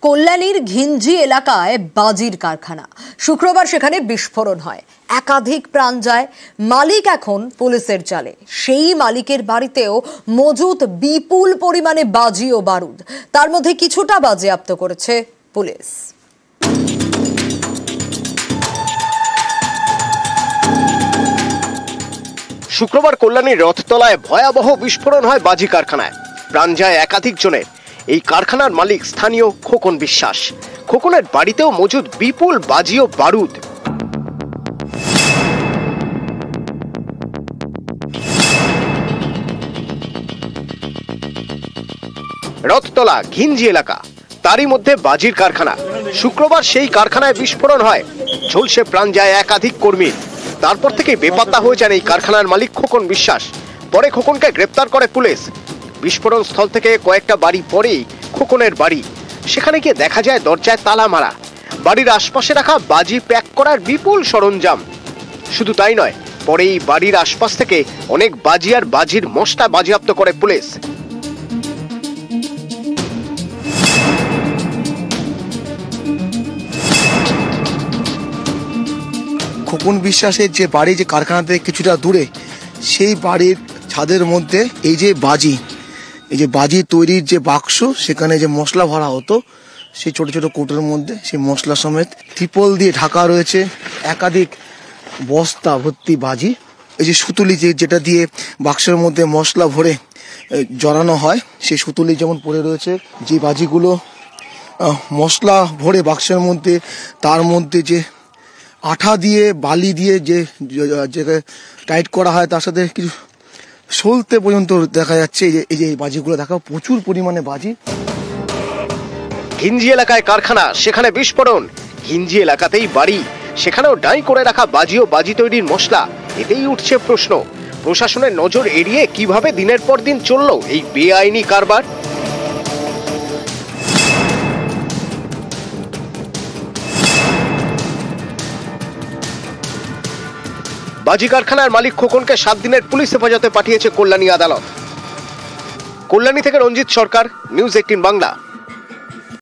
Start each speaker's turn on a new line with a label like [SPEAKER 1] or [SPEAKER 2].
[SPEAKER 1] কল্যাণীর ঘিঞ্জি এলাকায় বাজির কারখানা। শুক্রবার সেখানে বিস্ফোরণ হয়, একাধিক প্রাণ যায়। মালিক এখন পুলিশের জালে। সেই মালিকের বাড়িতেও মজুত বিপুল পরিমাণে বাজি ও বারুদ। তার মধ্যে কিছুটা বাজেয়াপ্ত করেছে পুলিশ।
[SPEAKER 2] শুক্রবার কল্যাণীর রথতলায় ভয়াবহ বিস্ফোরণ হয় বাজি কারখানায়। প্রাণ যায় একাধিক জনের। এই কারখানার মালিক স্থানীয় খোকন বিশ্বাস। খোকনের বাড়িতেও মজুদ বিপুল বাজি ও বারুদ। রথতলা ঘিঞ্জি এলাকা, তারই মধ্যে বাজির কারখানা। শুক্রবার সেই কারখানায় বিস্ফোরণ হয়, ঝলসে প্রাণ যায় একাধিক কর্মীর। তারপর থেকে বেপাত্তা হয়ে যান এই কারখানার মালিক খোকন বিশ্বাস। পরে খোকনকে গ্রেপ্তার করে পুলিশ। বিস্ফোরণ স্থল থেকে কয়েকটা বাড়ি পরেই খোকনের বাড়ি। সেখানে গিয়ে দেখা যায় দরজায় তালা মারা, বাড়ির আশপাশে রাখা বাজি প্যাক করার বিপুল সরঞ্জাম। শুধু তাই নয়, পরে এই বাড়ির আশপাশ থেকে অনেক বাজি আর বাজির মশলা বাজেয়াপ্ত করে পুলিশ।
[SPEAKER 3] খোকন বিশ্বাসের যে বাড়ি, যে কারখানা থেকে কিছুটা দূরে, সেই বাড়ির ছাদের মধ্যে এই যে বাজি তৈরির যে বাক্স, সেখানে যে মশলা ভরা হতো, সেই ছোট ছোট কৌটোর মধ্যে সেই মশলা সমেত ত্রিপল দিয়ে ঢাকা রয়েছে একাধিক বস্তা ভর্তি বাজি। এই যে সুতুলি যেটা দিয়ে বাক্সের মধ্যে মশলা ভরে জড়ানো হয়, সেই সুতুলি যেমন পড়ে রয়েছে। যে বাজিগুলো মশলা ভরে বাক্সের মধ্যে, তার মধ্যে যে আঠা দিয়ে বালি দিয়ে যে টাইট করা হয়, তার সাথে কিছু সলতে পর্যন্ত দেখা যাচ্ছে। এই যে বাজিগুলো দেখা, প্রচুর পরিমাণে বাজি।
[SPEAKER 2] ঘিঞ্জি এলাকায় কারখানা, সেখানে বিস্ফোরণ। ঘিঞ্জি এলাকাতেই বাড়ি, সেখানেও ডাই করে রাখা বাজি ও বাজি তৈরির মশলা। এতেই উঠছে প্রশ্ন, প্রশাসনের নজর এড়িয়ে কিভাবে দিনের পর দিন চলল এই বেআইনি কারবার। বাজি কারখানার মালিক খোকনকে 7 দিনের পুলিশ হেফাজতে পাঠিয়েছে কল্যাণী আদালত। কল্যাণী থেকে রঞ্জিত সরকার, নিউজ 18 বাংলা।